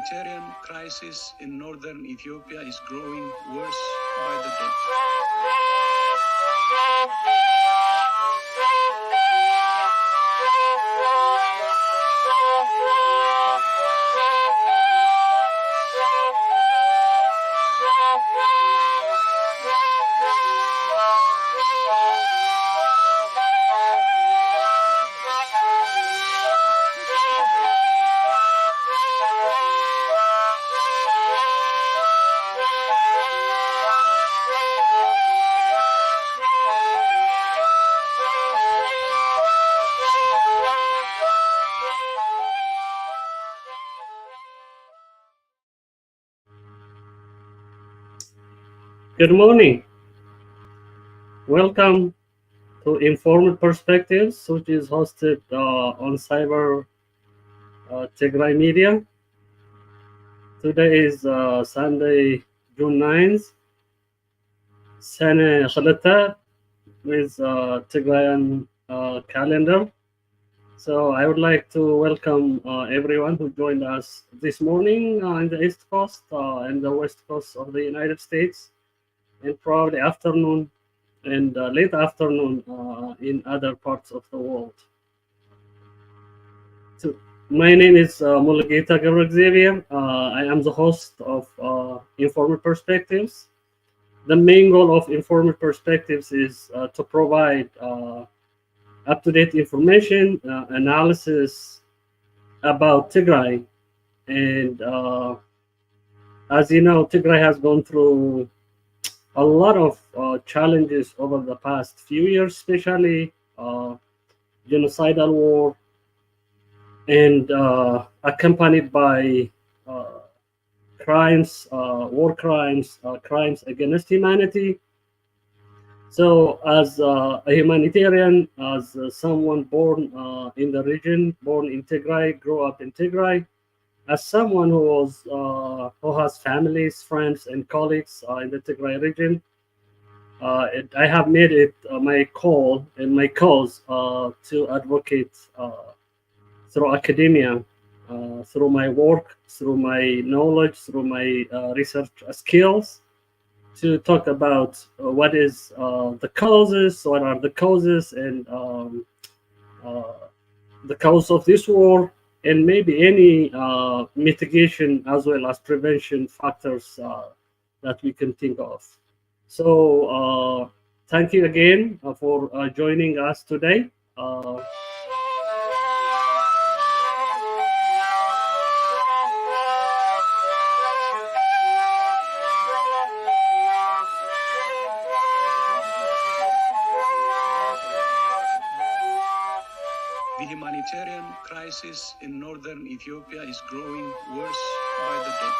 humanitarian crisis in northern Ethiopia is growing worse by the day. Good morning. Welcome to Informed Perspectives, which is hosted on Cyber Tigray Media. Today is Sunday, June 9th, Sene Khalata with Tigrayan calendar. So I would like to welcome everyone who joined us this morning in the East Coast and the West Coast of the United States, and probably afternoon and late afternoon in other parts of the world. So my name is Mulugeta Xavier. I am the host of Informed Perspectives. The main goal of Informed Perspectives is to provide up-to-date information, analysis about Tigray. And as you know, Tigray has gone through a lot of challenges over the past few years, especially genocidal war, and accompanied by crimes, war crimes, crimes against humanity. So as a humanitarian, as someone born in the region, born in Tigray, grew up in Tigray, as someone who has families, friends, and colleagues in the Tigray region, I have made it my call and my cause to advocate through academia, through my work, through my knowledge, through my research skills, to talk about what is the causes, what are the causes, and the cause of this war, and maybe any mitigation as well as prevention factors that we can think of. So thank you again for joining us today. The humanitarian crisis in northern Ethiopia is growing worse by the day.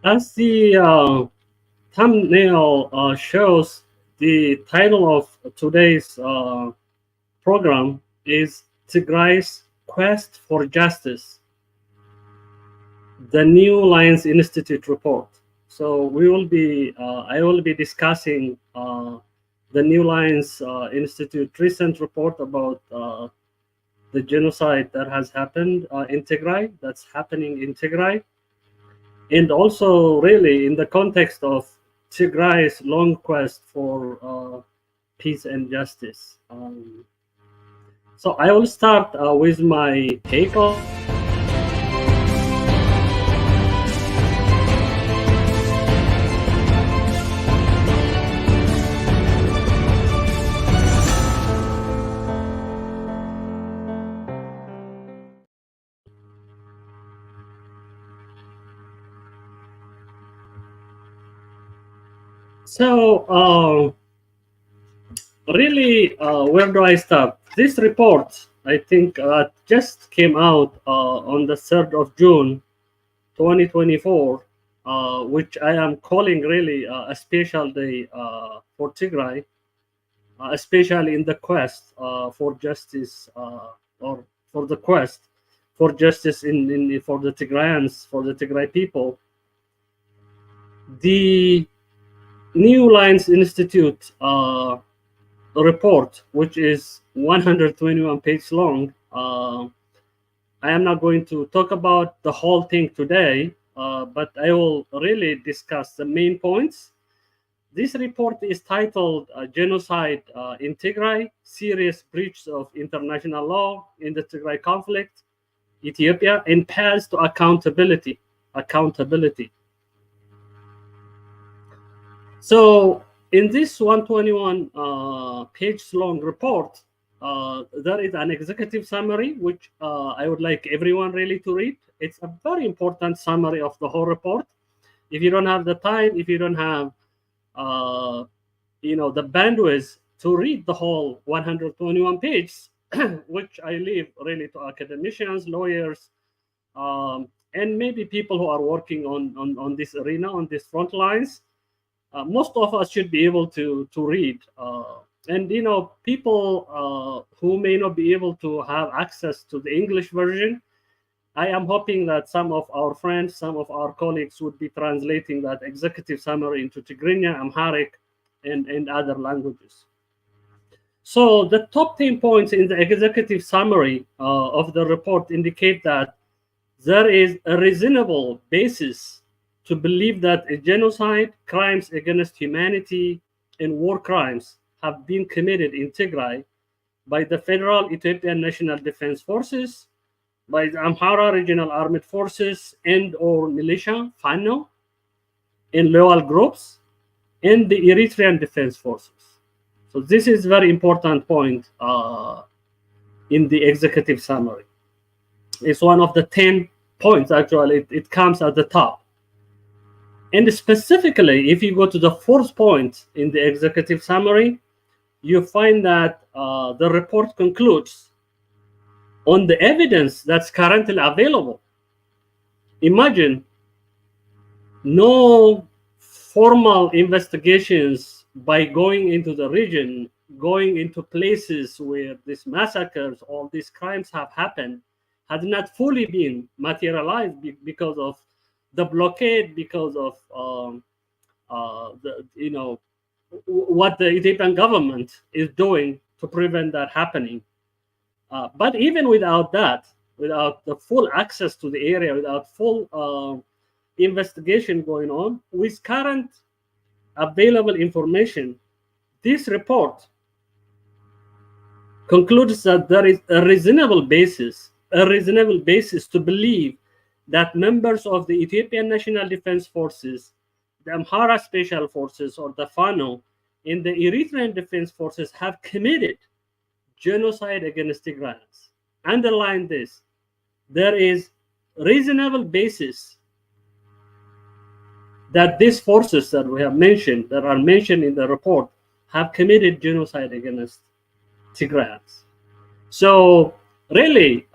As the thumbnail shows, the title of today's program is Tigray's Quest for Justice, the New Lines Institute report. So I will be discussing the New Lines Institute recent report about the genocide that has happened in Tigray, that's happening in Tigray. And also, really, in the context of Tigray's long quest for peace and justice. So I will start with my take on. So, really, where do I start? This report, I think, just came out on the 3rd of June, 2024, which I am calling really a special day for Tigray, especially in the quest for justice, or for the quest for justice for the Tigrayans, for the Tigray people. The New Lines Institute report, which is 121 pages long. I am not going to talk about the whole thing today, but I will really discuss the main points. This report is titled Genocide in Tigray, Serious Breach of International Law in the Tigray Conflict, Ethiopia, and Paths to Accountability. So in this 121 page long report, there is an executive summary, which I would like everyone really to read. It's a very important summary of the whole report. If you don't have the time, if you don't have the bandwidth to read the whole 121 pages, which I leave really to academicians, lawyers, and maybe people who are working on this arena, on these front lines. Most of us should be able to read. And people who may not be able to have access to the English version, I am hoping that some of our friends, some of our colleagues would be translating that executive summary into Tigrinya, Amharic, and other languages. So the top 10 points in the executive summary of the report indicate that there is a reasonable basis to believe that a genocide, crimes against humanity, and war crimes have been committed in Tigray by the Federal Ethiopian National Defense Forces, by the Amhara Regional Armed Forces and/or militia, FANO, in loyal groups, and the Eritrean Defense Forces. So this is a very important point in the executive summary. It's one of the 10 points, actually. It comes at the top. And specifically, if you go to the fourth point in the executive summary, you find that the report concludes on the evidence that's currently available. Imagine no formal investigations by going into the region, going into places where these massacres, all these crimes have happened, had not fully been materialized because of the blockade, because of what the Ethiopian government is doing to prevent that happening. But even without that, without the full access to the area, without full investigation going on, with current available information, this report concludes that there is a reasonable basis to believe that members of the Ethiopian National Defense Forces, the Amhara Special Forces, or the FANO, and the Eritrean Defense Forces have committed genocide against Tigrayans. Underline this: there is reasonable basis that these forces that we have mentioned, that are mentioned in the report, have committed genocide against Tigrayans. So really,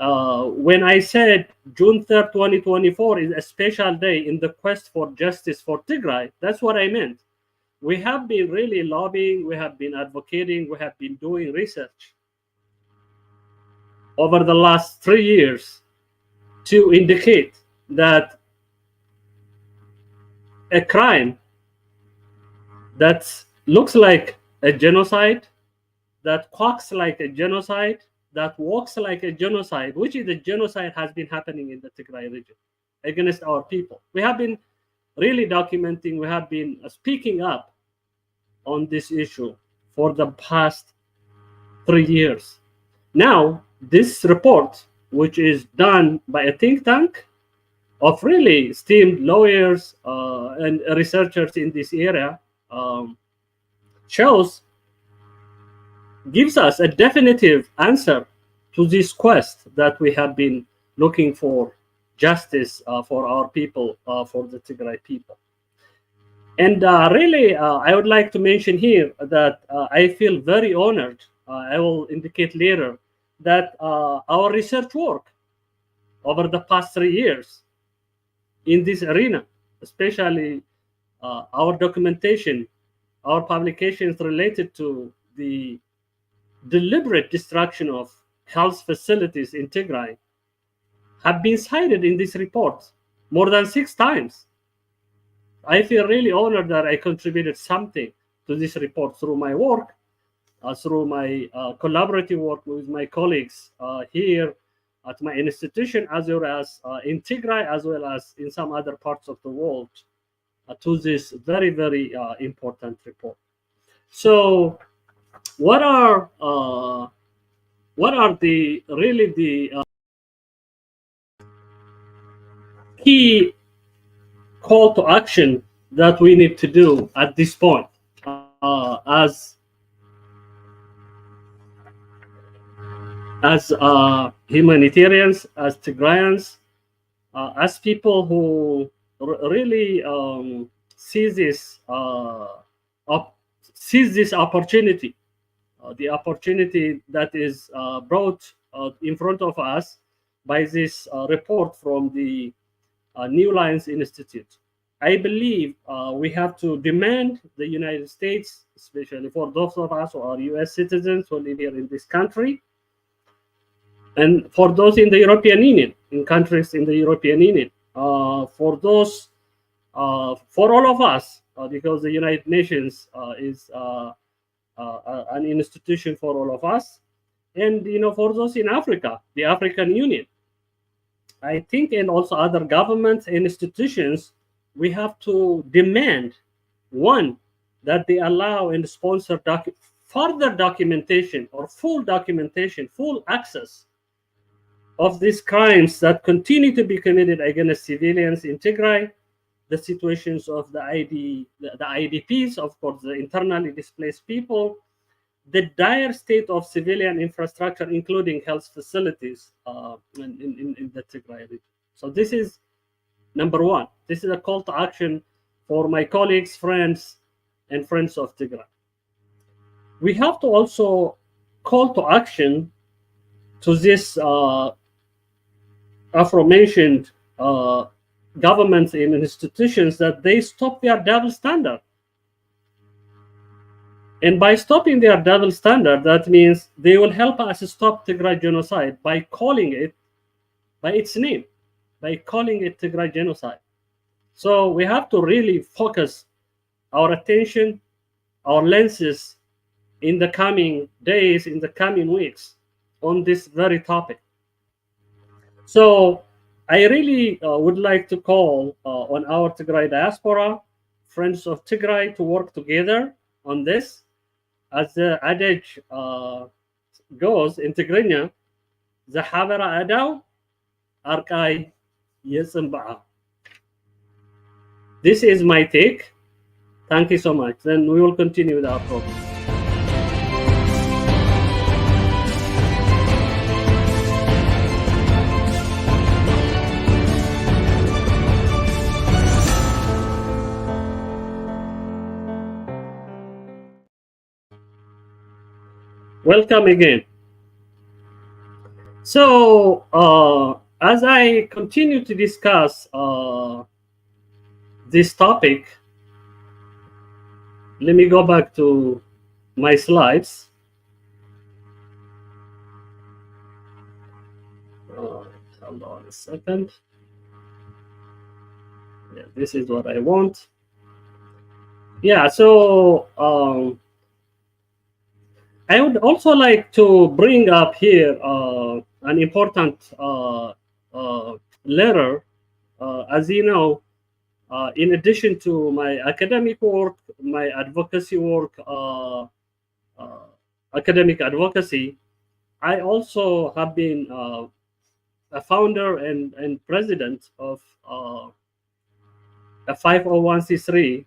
when I said June 3rd, 2024 is a special day in the quest for justice for Tigray, that's what I meant. We have been really lobbying, we have been advocating, we have been doing research over the last 3 years to indicate that a crime that looks like a genocide, that quacks like a genocide, that walks like a genocide, which is a genocide, has been happening in the Tigray region against our people. We have been really documenting, we have been speaking up on this issue for the past 3 years. Now, this report, which is done by a think tank of really esteemed lawyers and researchers in this area, gives us a definitive answer to this quest that we have been looking for justice for our people, for the Tigray people. And really, I would like to mention here that I feel very honored. I will indicate later that our research work over the past 3 years in this arena, especially our documentation, our publications related to the deliberate destruction of health facilities in Tigray, have been cited in this report more than 6 times. I feel really honored that I contributed something to this report through my work, through my collaborative work with my colleagues here at my institution, as well as in Tigray, as well as in some other parts of the world, to this very, very important report. So, what are the really the key call to action that we need to do at this point as humanitarians, as Tigrayans, as people who really seize this opportunity, the opportunity that is brought in front of us by this report from the New Lines Institute. I believe we have to demand the United States, especially for those of us who are US citizens who live here in this country, and for those in the European Union, in countries in the European Union, for those, for all of us, because the United Nations is an institution for all of us, and for those in Africa, the African Union, I think, and also other governments and institutions, we have to demand, one, that they allow and sponsor further documentation or full documentation, full access of these crimes that continue to be committed against civilians in Tigray, the situations of the IDPs, of course, the internally displaced people, the dire state of civilian infrastructure, including health facilities in the Tigray region. So this is number one. This is a call to action for my colleagues, friends, and friends of Tigray. We have to also call to action to this aforementioned governments and institutions that they stop their double standard. And by stopping their double standard, that means they will help us stop Tigray genocide by calling it by its name, by calling it Tigray genocide. So we have to really focus our attention, our lenses in the coming days, in the coming weeks, on this very topic. So I really would like to call on our Tigray diaspora, friends of Tigray, to work together on this. As the adage goes in Tigrinya, Zahabara Adaw, Arkai Yesimba'a. This is my take. Thank you so much. Then we will continue with our program. Welcome again. So, as I continue to discuss this topic, let me go back to my slides. Hold on a second. Yeah, this is what I want. Yeah, so I would also like to bring up here an important letter. As you know, in addition to my academic work, my advocacy work, academic advocacy, I also have been a founder and president of a 501c3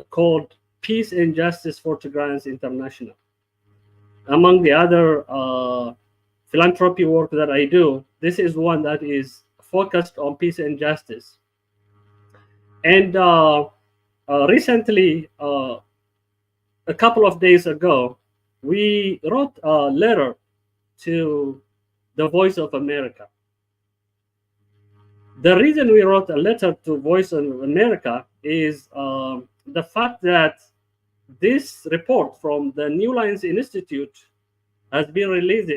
called Peace and Justice for Tigrayans International. Among the other philanthropy work that I do, this is one that is focused on peace and justice. And recently, a couple of days ago, we wrote a letter to the Voice of America. The reason we wrote a letter to Voice of America is the fact that this report from the New Lines Institute has been released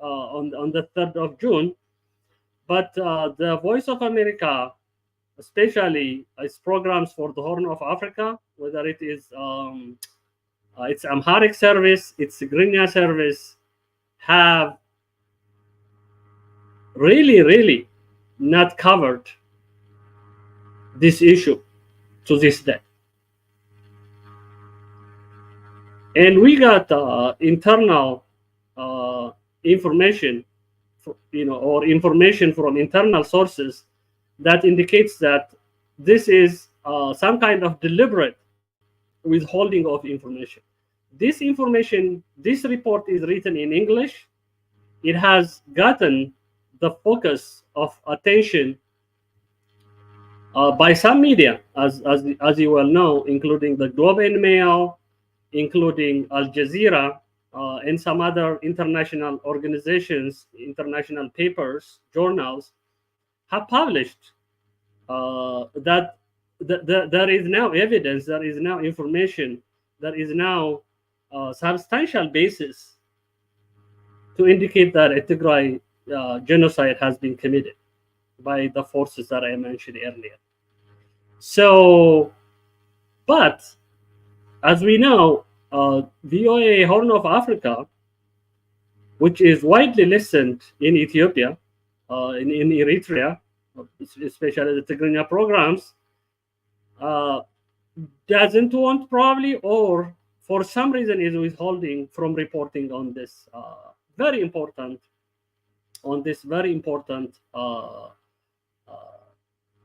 on the 3rd of June, but the Voice of America, especially its programs for the Horn of Africa, whether it is its Amharic service, its Tigrinya service, have really not covered this issue to this day. And we got internal information, or information from internal sources that indicates that this is some kind of deliberate withholding of information. This information, this report is written in English. It has gotten the focus of attention by some media, as you well know, including the Globe and Mail, including Al Jazeera, and some other international organizations, international papers, journals, have published that there is now evidence, there is now information, there is now substantial basis to indicate that a Tigray genocide has been committed by the forces that I mentioned earlier. So, but as we know, VOA Horn of Africa, which is widely listened in Ethiopia, in Eritrea, especially the Tigrinya programs, doesn't want probably, or for some reason is withholding from reporting on this very important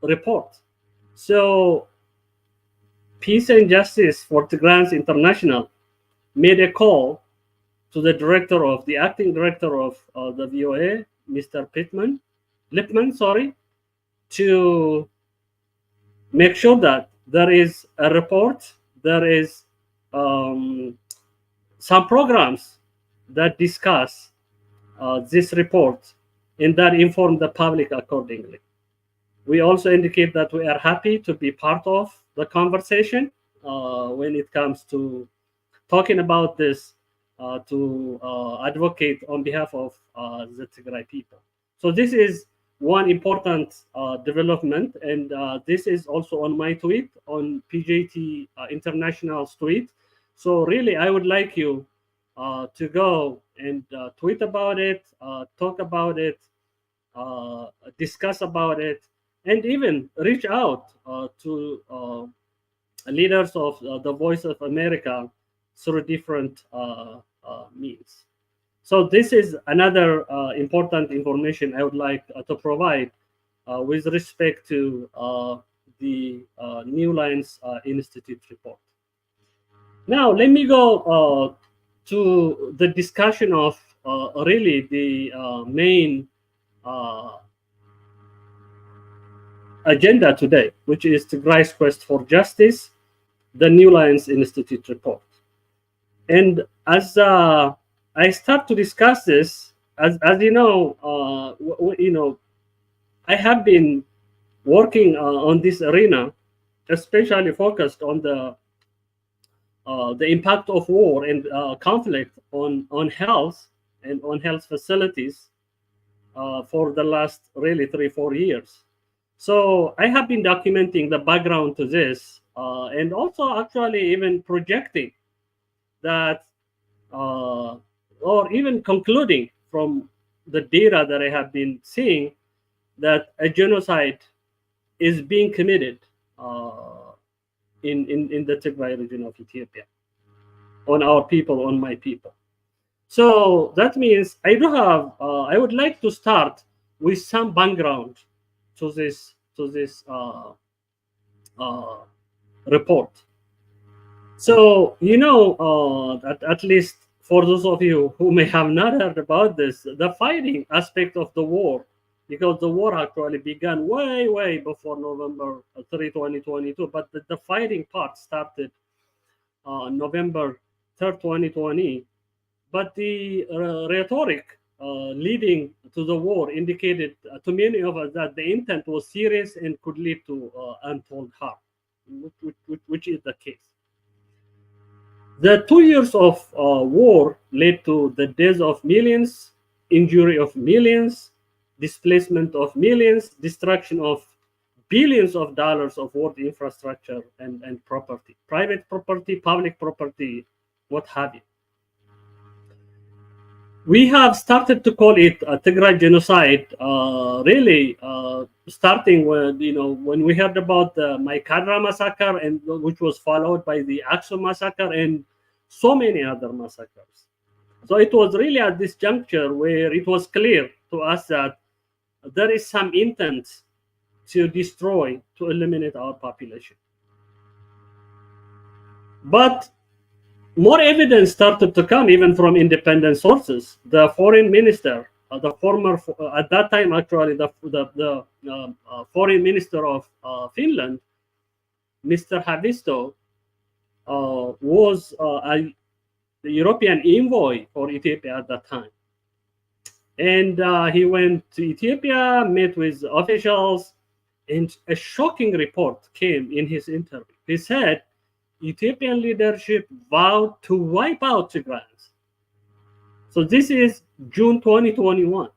report. So Peace and Justice for Tigrayans International made a call to the acting director of the VOA, Mr. Lipman, to make sure that there is a report, there is some programs that discuss this report and that inform the public accordingly. We also indicate that we are happy to be part of the conversation when it comes to talking about this, to advocate on behalf of the Tigray people. So this is one important development, and this is also on my tweet, on PJT International's tweet. So really, I would like you to go and tweet about it, talk about it, discuss about it, and even reach out to leaders of the Voice of America through different means. So this is another important information I would like to provide with respect to the New Lines Institute report. Now, let me go to the discussion of really the main agenda today, which is Tigray's quest for justice, the New Lines Institute report. And as I start to discuss this, as you know, I have been working on this arena, especially focused on the impact of war and conflict on health and on health facilities for the last really 3-4 years. So I have been documenting the background to this, and also actually even projecting that, or even concluding from the data that I have been seeing, that a genocide is being committed in the Tigray region of Ethiopia on our people, on my people. So that means I do have. I would like to start with some background to this report. So that at least for those of you who may have not heard about this, the fighting aspect of the war because the war actually began way before November 3, 2022, but the fighting part started November 3rd, 2020. But the rhetoric leading to the war indicated to many of us that the intent was serious and could lead to untold harm, which is the case. The 2 years of war led to the deaths of millions, injury of millions, displacement of millions, destruction of billions of dollars of world infrastructure and property, private property, public property, what have you. We have started to call it a Tigray genocide, really starting when we heard about the Maikadra massacre, and which was followed by the Aksum massacre and so many other massacres. So it was really at this juncture where it was clear to us that there is some intent to destroy, to eliminate our population. But more evidence started to come even from independent sources. The foreign minister, the former, at that time actually, the foreign minister of Finland, Mr. Haavisto, was the European envoy for Ethiopia at that time. And he went to Ethiopia, met with officials, and a shocking report came in his interview. He said, Ethiopian leadership vowed to wipe out Tigrayans. So this is June 2021.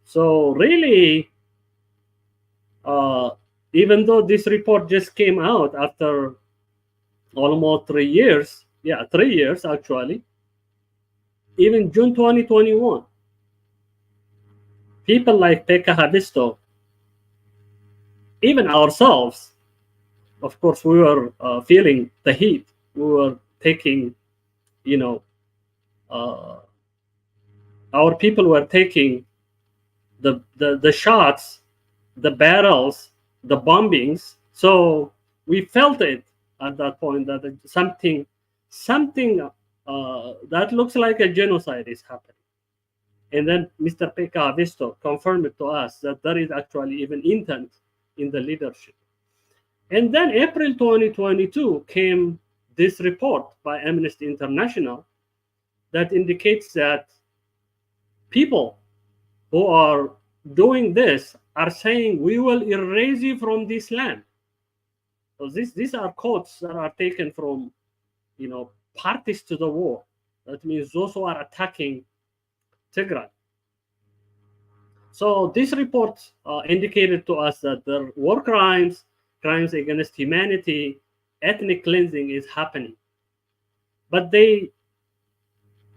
So really, even though this report just came out after almost 3 years, 3 years actually, even June 2021, people like Pekka Haavisto, even ourselves, of course, we were feeling the heat. We were taking, our people were taking the shots, the barrels, the bombings. So we felt it at that point that something that looks like a genocide is happening. And then Mr. Pekka Haavisto confirmed it to us that there is actually even intent in the leadership. And then April 2022 came this report by Amnesty International that indicates that people who are doing this are saying, we will erase you from this land. So these are quotes that are taken from, parties to the war. That means those who are attacking Tigray. So this report indicated to us that there are war crimes, crimes against humanity, ethnic cleansing is happening. But they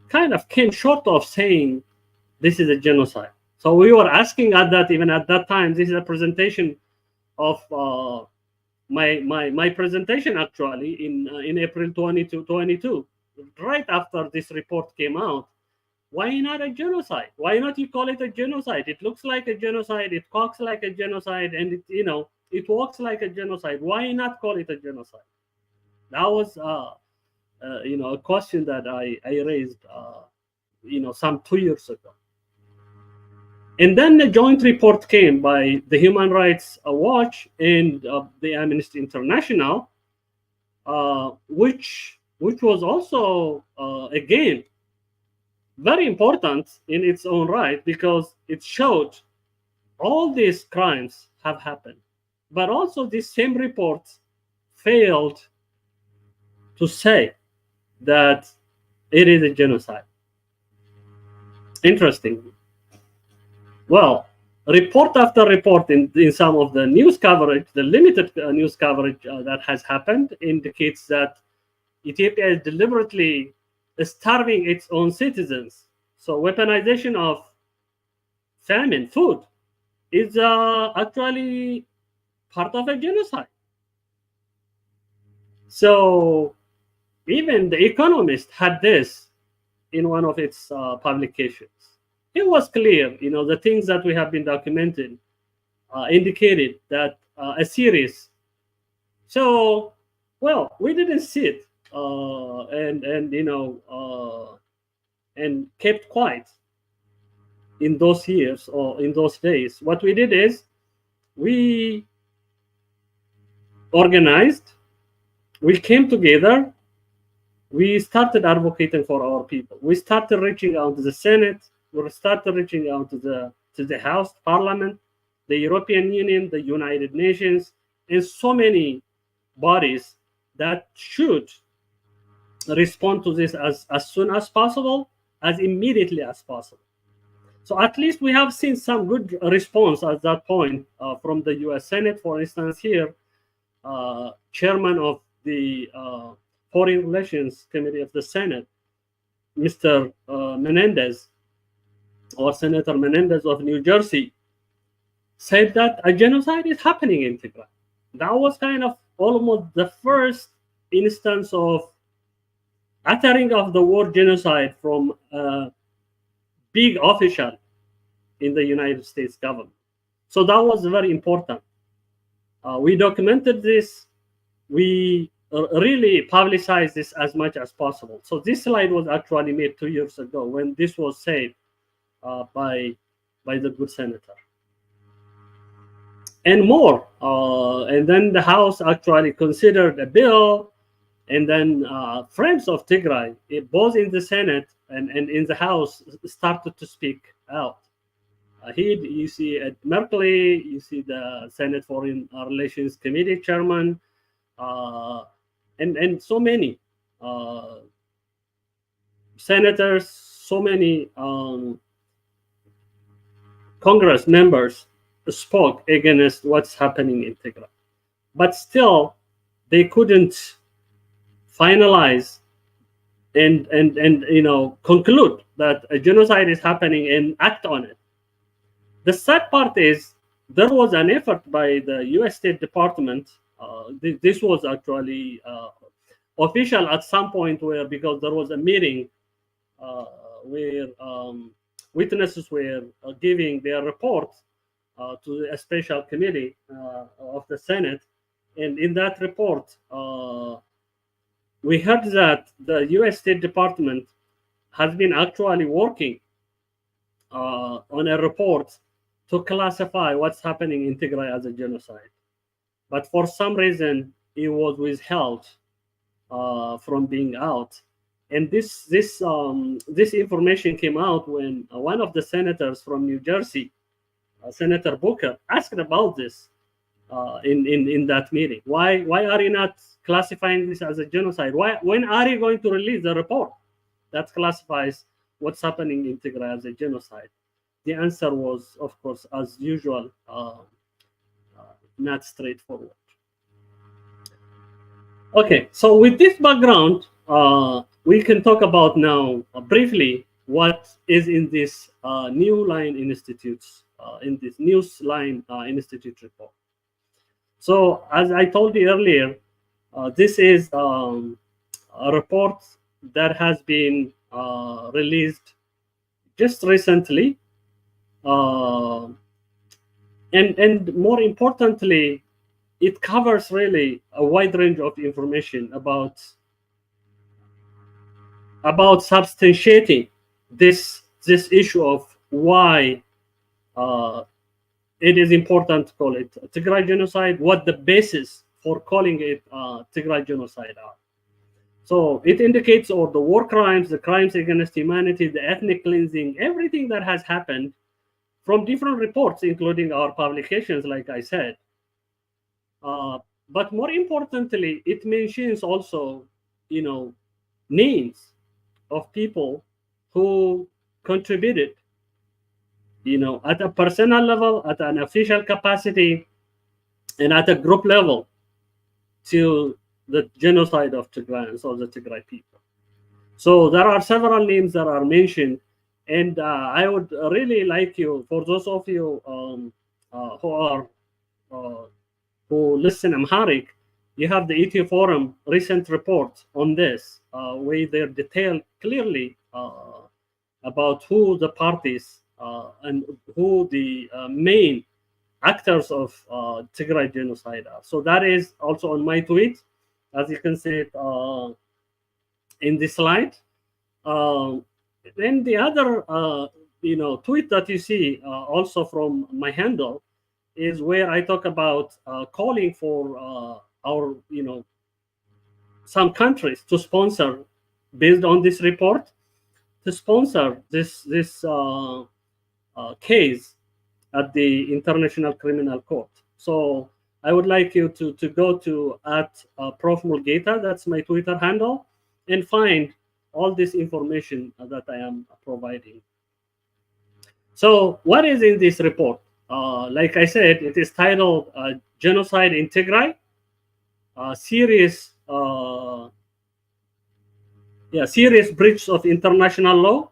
kind of came short of saying this is a genocide. So we were asking even at that time, this is a presentation of my presentation actually in April 2022, right after this report came out. Why not a genocide? Why not you call it a genocide? It looks like a genocide, it talks like a genocide, and it walks like a genocide. Why not call it a genocide? That was a question that I raised some 2 years ago. And then the joint report came by the Human Rights Watch and the Amnesty International, which was also again very important in its own right, because it showed all these crimes have happened. But also this same report failed to say that it is a genocide. Interesting. Well, report after report in some of the news coverage, the limited news coverage that has happened, indicates that Ethiopia is deliberately starving its own citizens. So weaponization of famine, food, is actually part of a genocide. So even The Economist had this in one of its publications. It was clear, the things that we have been documenting indicated that a series. So, well, we didn't sit and kept quiet. in those years or in those days, what we did is we organized, we came together, we started advocating for our people. We started reaching out to the Senate, we started reaching out to the House, Parliament, the European Union, the United Nations, and so many bodies that should respond to this as soon as possible, as immediately as possible. So at least we have seen some good response at that point from the U.S. Senate, for instance. Here, chairman of the Foreign Relations Committee of the Senate, Mr. Menendez, or Senator Menendez of New Jersey, said that a genocide is happening in Tigray. That was kind of almost the first instance of uttering of the word genocide from a big official in the United States government. So that was very important. We documented this. We really publicized this as much as possible. So this slide was actually made 2 years ago when this was said by the good senator. And more. And then the House actually considered a bill, and then friends of Tigray, both in the Senate and in the House, started to speak out. Here you see Ed Merkley, you see the Senate Foreign Relations Committee chairman, and so many senators, so many Congress members spoke against what's happening in Tigray. But still, they couldn't finalize and conclude that a genocide is happening and act on it. The sad part is there was an effort by the U.S. State Department. This was actually official at some point, where because there was a meeting where witnesses were giving their report to a special committee of the Senate, and in that report, we heard that the U.S. State Department has been actually working on a report to classify what's happening in Tigray as a genocide. But for some reason, it was withheld from being out. And this information came out when one of the senators from New Jersey, Senator Booker, asked about this in that meeting. Why are you not classifying this as a genocide? When are you going to release the report that classifies what's happening in Tigray as a genocide? The answer was, of course, as usual, not straightforward. Okay, so with this background, we can talk about now briefly what is in this New Line Institute's in this News Line Institute report. So, as I told you earlier, this is a report that has been released just recently, and more importantly, it covers really a wide range of information about substantiating this issue of why it is important to call it Tigray genocide, what the basis for calling it Tigray genocide are. So it indicates all the war crimes, the crimes against humanity, the ethnic cleansing, everything that has happened from different reports, including our publications, like I said. But more importantly, it mentions also, names of people who contributed, at a personal level, at an official capacity, and at a group level to the genocide of Tigrayans or the Tigray people. So there are several names that are mentioned, and I would really like you, for those of you who listen Amharic, you have the ET Forum recent report on this, where they detail clearly about who the parties and who the main actors of Tigray genocide are. So that is also on my tweet, as you can see it in this slide. Then the other tweet that you see also from my handle is where I talk about calling for our some countries to sponsor, based on this report, to sponsor this case at the International Criminal Court. So I would like you to go to @Prof Mulgeta, that's my Twitter handle, and find all this information that I am providing. So what is in this report? Like I said, it is titled Genocide in Tigray, serious breach of international law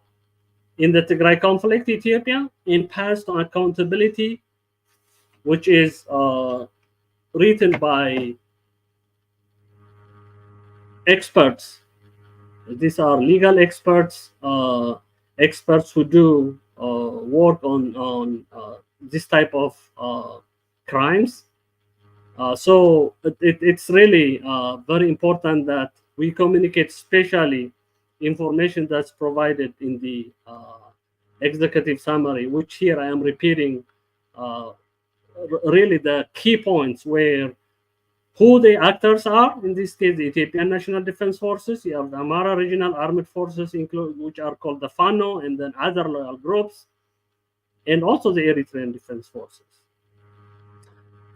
in the Tigray conflict, Ethiopia, and path to accountability, which is written by experts. These are legal experts, experts who do work on this type of crimes. So it's really very important that we communicate, especially information that's provided in the executive summary, which here I am repeating really the key points where who the actors are. In this case, the Ethiopian National Defense Forces, you have the Amhara Regional Armed Forces, which are called the FANO, and then other loyal groups, and also the Eritrean Defense Forces.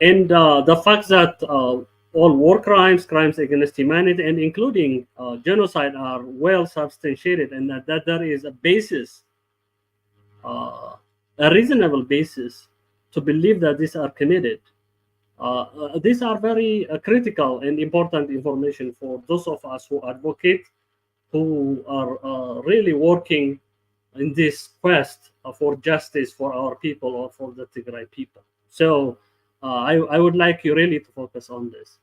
And the fact that all war crimes, crimes against humanity, and including genocide are well substantiated, and that there is a basis, a reasonable basis to believe that these are committed. These are very critical and important information for those of us who advocate, who are really working in this quest for justice for our people or for the Tigray people. So I would like you really to focus on this.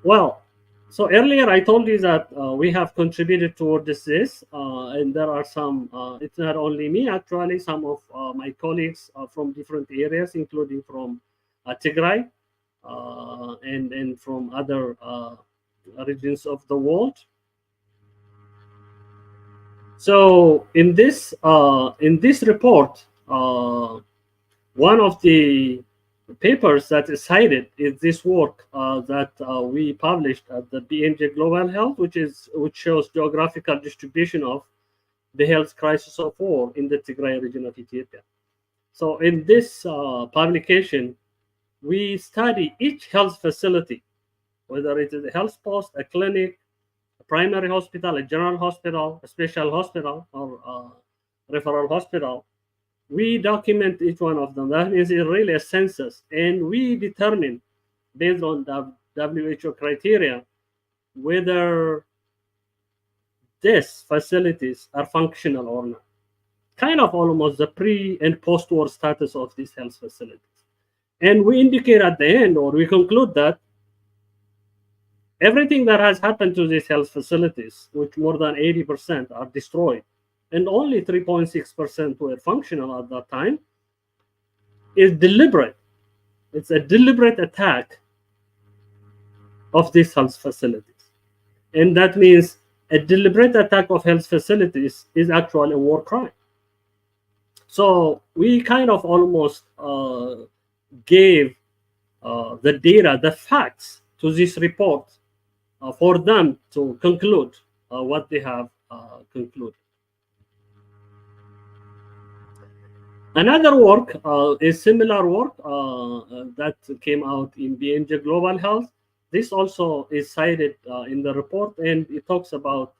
Well, so earlier I told you that we have contributed towards this, and there are some, it's not only me actually, some of my colleagues from different areas, including from Tigray and from other regions of the world. So in this report, one of the papers that is cited is this work that we published at the BNJ Global Health, which shows geographical distribution of the health crisis of war in the Tigray region of Ethiopia. So in this publication, we study each health facility, whether it is a health post, a clinic, a primary hospital, a general hospital, a special hospital, or referral hospital. We document each one of them. That means it's really a census, and we determine, based on the WHO criteria, whether these facilities are functional or not. Kind of almost the pre and post-war status of these health facilities. And we indicate at the end, or we conclude, that everything that has happened to these health facilities, which more than 80% are destroyed, and only 3.6% were functional at that time, is deliberate. It's a deliberate attack of these health facilities. And that means a deliberate attack of health facilities is actually a war crime. So we kind of almost gave the data, the facts to this report for them to conclude what they have concluded. Another work is similar work that came out in BNJ Global Health. This also is cited in the report, and it talks about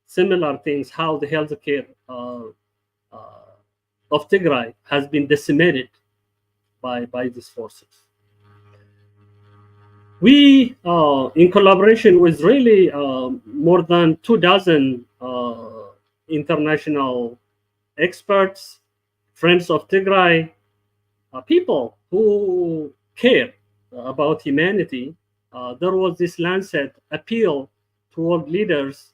similar things, how the healthcare of Tigray has been decimated by these forces. We, in collaboration with really more than 24 international experts, friends of Tigray, people who care about humanity, there was this Lancet appeal to world leaders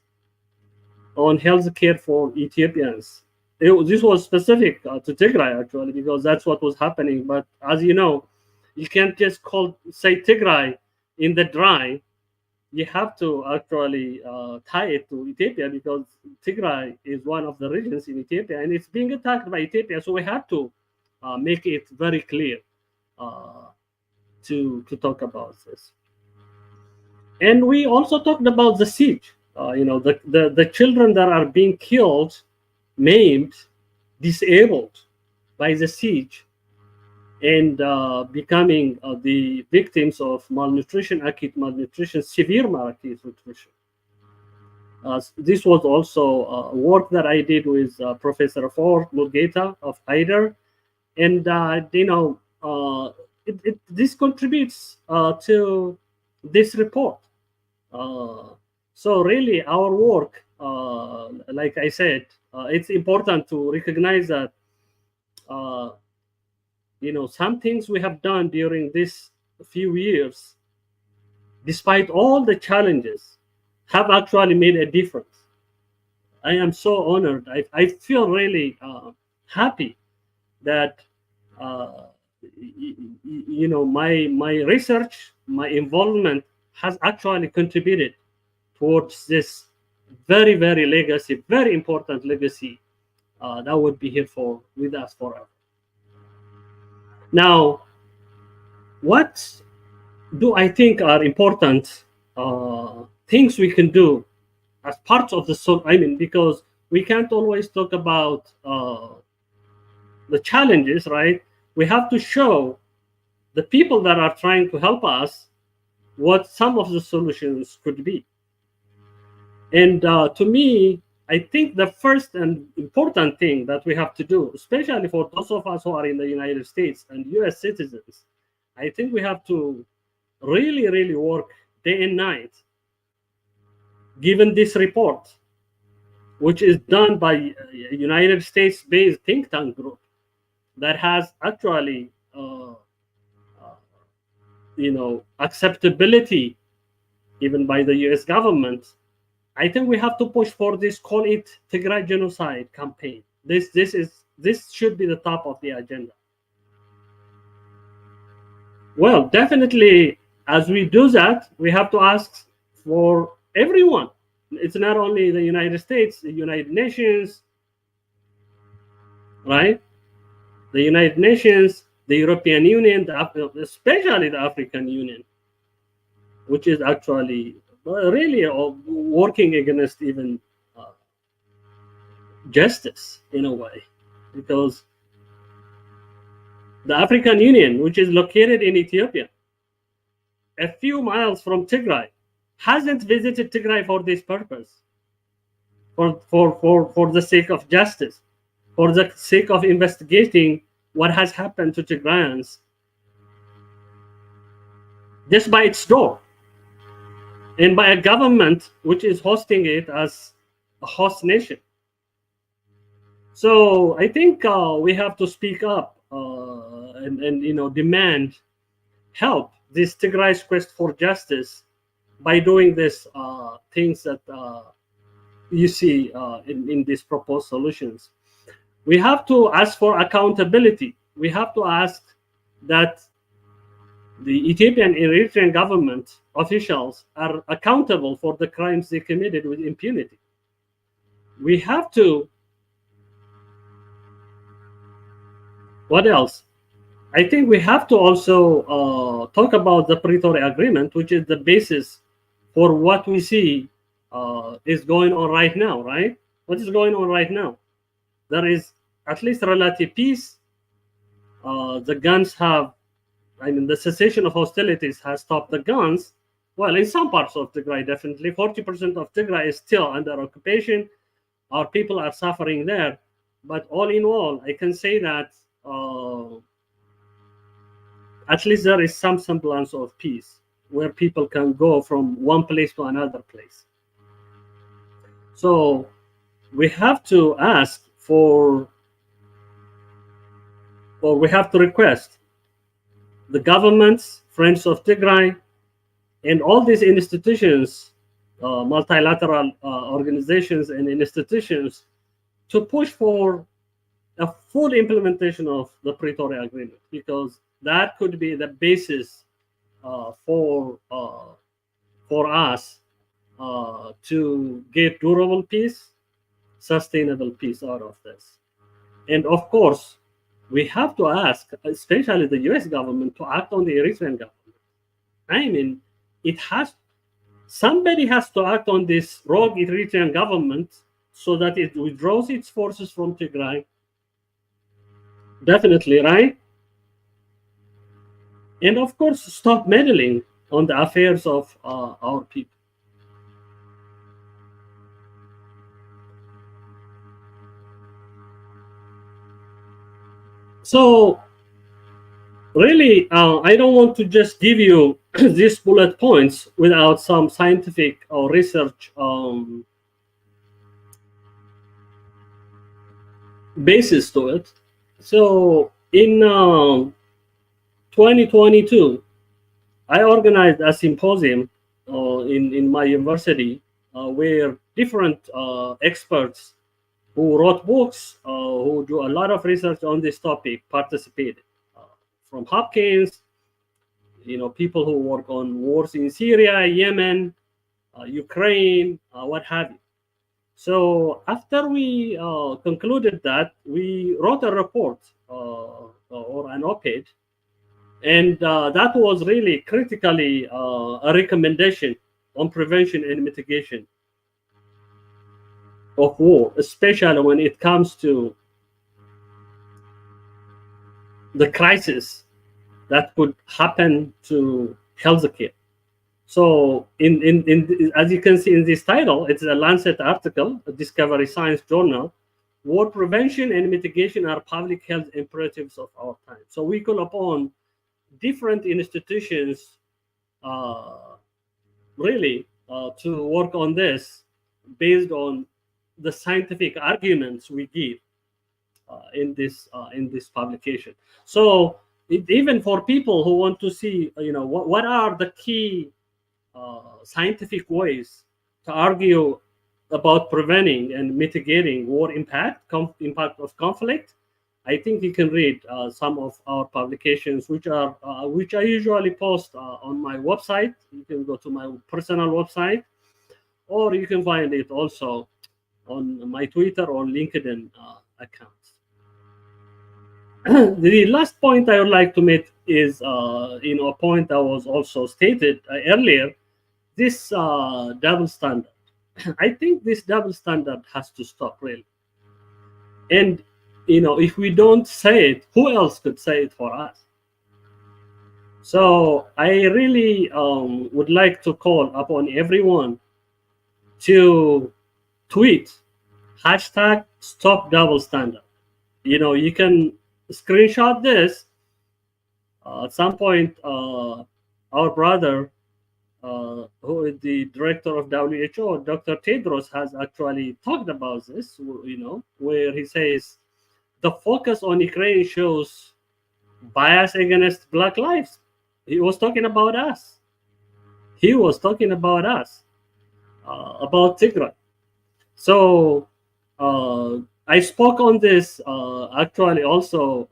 on health care for Ethiopians. This was specific to Tigray, actually, because that's what was happening. But as you know, you can't just say Tigray in the dry. you have to actually tie it to Ethiopia, because Tigray is one of the regions in Ethiopia and it's being attacked by Ethiopia. So we have to make it very clear to talk about this. And we also talked about the siege. The children that are being killed, maimed, disabled by the siege, and becoming the victims of malnutrition, acute malnutrition, severe malnutrition. This was also work that I did with Professor Ford Mugeta of IDER, and this contributes to this report. So really, our work, like I said, it's important to recognize that some things we have done during this few years, despite all the challenges, have actually made a difference. I am so honored. I feel really happy that my research, my involvement has actually contributed towards this very, very legacy, very important legacy that would be here with us forever. Now, what do I think are important things we can do as part of the because we can't always talk about the challenges, right? We have to show the people that are trying to help us what some of the solutions could be. And to me, I think the first and important thing that we have to do, especially for those of us who are in the United States and US citizens, I think we have to really, really work day and night, given this report, which is done by a United States-based think tank group that has actually acceptability even by the US government. I think we have to push for this Call It Tigray Genocide campaign. This should be the top of the agenda. Well, definitely, as we do that, we have to ask for everyone. It's not only the United States, the United Nations, right? The United Nations, the European Union, especially the African Union, which is actually really working against even justice in a way, because the African Union, which is located in Ethiopia, a few miles from Tigray, hasn't visited Tigray for this purpose, for the sake of justice, for the sake of investigating what has happened to Tigrayans, just by its door, and by a government which is hosting it as a host nation. So I think we have to speak up and demand help this Tigray's quest for justice by doing these things that you see in these proposed solutions. We have to ask for accountability. We have to ask that the Ethiopian and Eritrean government officials are accountable for the crimes they committed with impunity. We have to, what else? I think we have to also talk about the Pretoria Agreement, which is the basis for what we see is going on right now, right? What is going on right now? There is at least relative peace. The guns have, the cessation of hostilities has stopped the guns. Well, in some parts of Tigray, definitely. 40% of Tigray is still under occupation. Our people are suffering there. But all in all, I can say that at least there is some semblance of peace where people can go from one place to another place. So we have to ask for, or we have to request the governments, Friends of Tigray, and all these institutions, multilateral organizations and institutions, to push for a full implementation of the Pretoria Agreement, because that could be the basis for for us to get durable peace, sustainable peace out of this. And of course, we have to ask, especially the US government, to act on the Eritrean government. I mean, somebody has to act on this rogue Eritrean government so that it withdraws its forces from Tigray. Definitely, right? And of course, stop meddling on the affairs of our people. So really, I don't want to just give you these bullet points without some scientific or research basis to it. So in 2022, I organized a symposium in my university where different experts who wrote books, who do a lot of research on this topic, participated. From Hopkins, people who work on wars in Syria, Yemen, Ukraine, what have you. So after we concluded that, we wrote a report or an op-ed, and that was really critically a recommendation on prevention and mitigation of war, especially when it comes to the crisis that could happen to healthcare. So as you can see in this title, it's a Lancet article, a Discovery Science journal. War prevention and mitigation are public health imperatives of our time. So we call upon different institutions really to work on this based on the scientific arguments we give in this publication. So even for people who want to see, what are the key scientific ways to argue about preventing and mitigating war impact of conflict, I think you can read some of our publications, which I usually post on my website. You can go to my personal website, or you can find it also on my Twitter or LinkedIn accounts. The last point I would like to make is, a point that was also stated earlier, this double standard. I think this double standard has to stop, really. And, if we don't say it, who else could say it for us? So I really would like to call upon everyone to tweet #stop double standard. You can screenshot this. At some point, our brother, who is the director of WHO, Dr. Tedros, has actually talked about this, where he says the focus on Ukraine shows bias against Black lives. He was talking about us. About Tigray. So I spoke on this actually also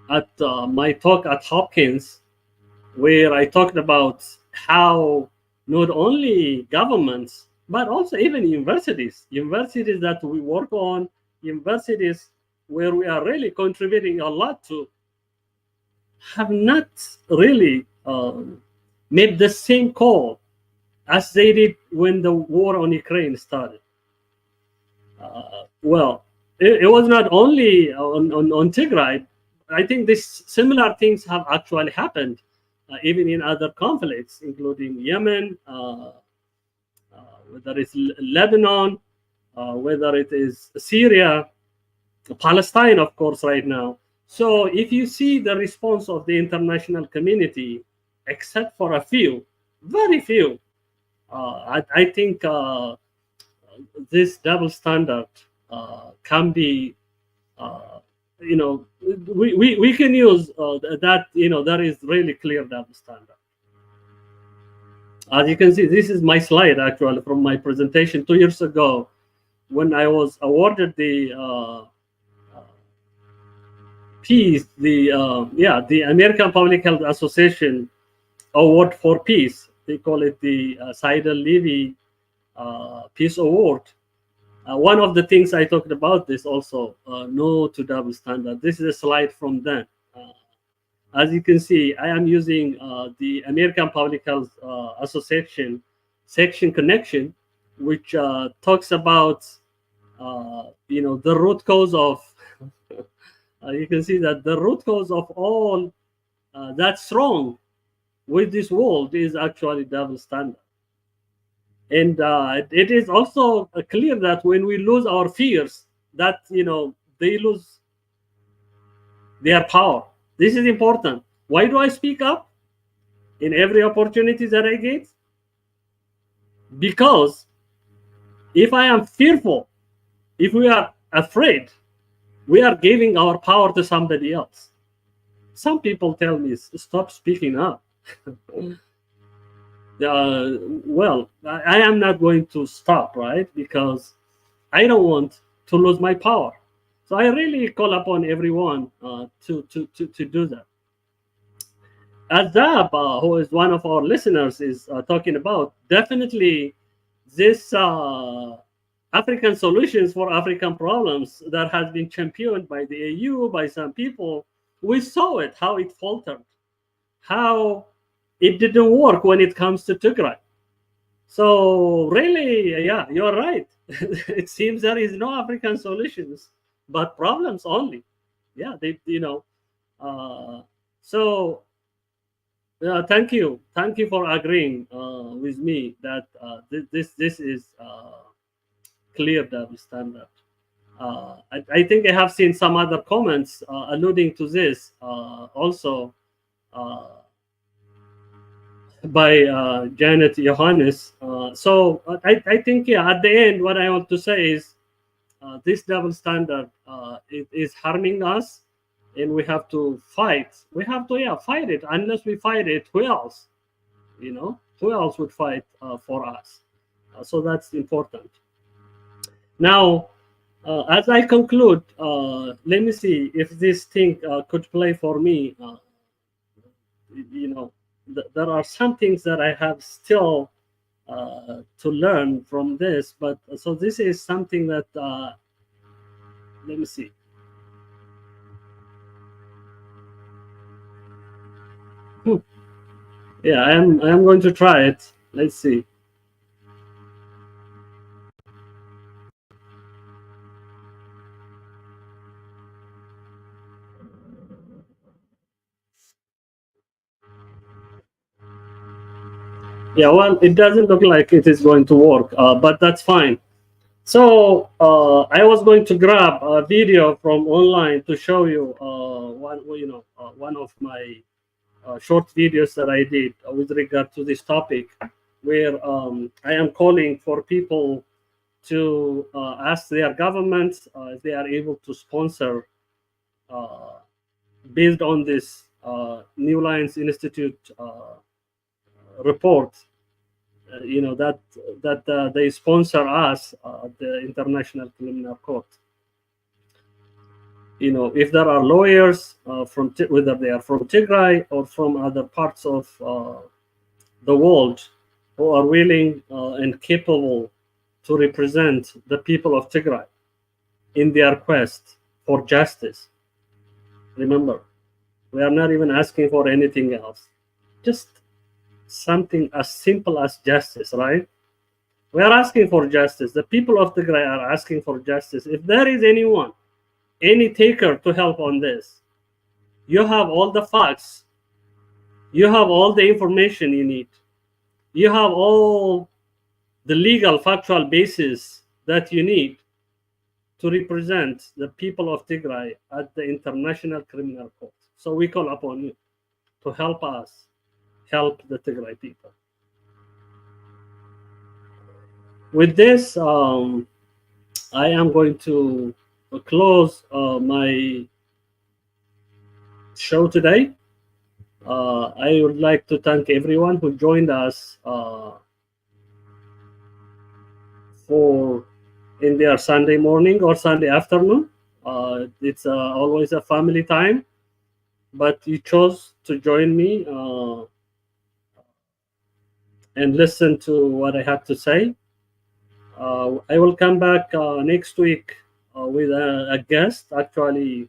at my talk at Hopkins, where I talked about how not only governments, but also even universities that we work on, universities where we are really contributing a lot to, have not really made the same call as they did when the war on Ukraine started. Well, it was not only on Tigray. I think these similar things have actually happened even in other conflicts, including Yemen, whether it's Lebanon, whether it is Syria, Palestine, of course, right now. So if you see the response of the international community, except for a few, very few, I think this double standard can be, we can use that, that is really clear double standard. As you can see, this is my slide actually from my presentation 2 years ago when I was awarded the peace, the American Public Health Association award for peace. They call it the Seidel-Levy Peace Award. One of the things I talked about this also, no to double standard. This is a slide from them. As you can see, I am using the American Public Health Association section connection, which talks about the root cause of you can see that the root cause of all that's wrong with this world is actually double standard. And it is also clear that when we lose our fears, that they lose their power. This is important. Why do I speak up in every opportunity that I get? Because if I am fearful, if we are afraid, we are giving our power to somebody else. Some people tell me, stop speaking up. Well, I am not going to stop, right? Because I don't want to lose my power. So I really call upon everyone to do that. Azab, who is one of our listeners, is talking about definitely this African solutions for African problems that has been championed by the AU, by some people. We saw it, how it faltered, how it didn't work when it comes to Tigray. So really, yeah, you're right. It seems there is no African solutions, but problems only. Yeah, so thank you for agreeing with me that this is clear double standard. I think I have seen some other comments alluding to this also by Janet Johannes. So I think, yeah, at the end, what I want to say is this double standard is harming us, and we have to fight. We have to, fight it. Unless we fight it, who else? Who else would fight for us? So that's important. Now, as I conclude, let me see if this thing could play for me. There are some things that I have still to learn from this, but so this is something that let me see. Yeah, I am going to try it. Let's see. Yeah, well, it doesn't look like it is going to work, but that's fine. So I was going to grab a video from online to show you one of my short videos that I did with regard to this topic, where I am calling for people to ask their governments if they are able to sponsor, based on this New Lines Institute report, that they sponsor us at the International Criminal Court. If there are lawyers from whether they are from Tigray or from other parts of the world who are willing and capable to represent the people of Tigray in their quest for justice. Remember, we are not even asking for anything else, just something as simple as justice, right? We are asking for justice. The people of Tigray are asking for justice. If there is anyone, any taker to help on this, you have all the facts, you have all the information you need, you have all the legal factual basis that you need to represent the people of Tigray at the International Criminal Court. So we call upon you to help us help the Tigray people. With this, I am going to close my show today. I would like to thank everyone who joined us for in their Sunday morning or Sunday afternoon. It's always a family time, but you chose to join me and listen to what I had to say. I will come back next week with a guest, actually,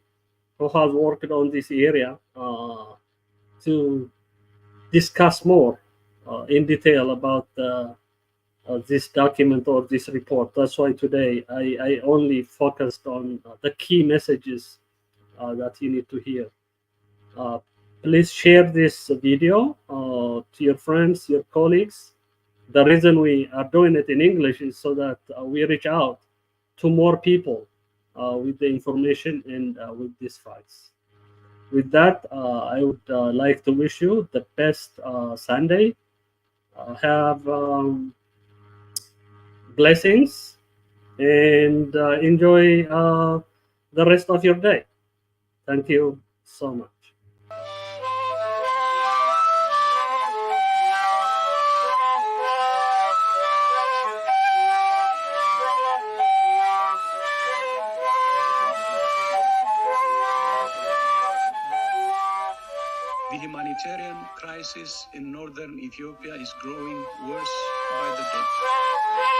who has worked on this area to discuss more in detail about this document or this report. That's why today I only focused on the key messages that you need to hear. Please share this video to your friends, your colleagues. The reason we are doing it in English is so that we reach out to more people with the information and with these facts. With that, I would like to wish you the best Sunday. Have blessings and enjoy the rest of your day. Thank you so much. The humanitarian crisis in northern Ethiopia is growing worse by the day.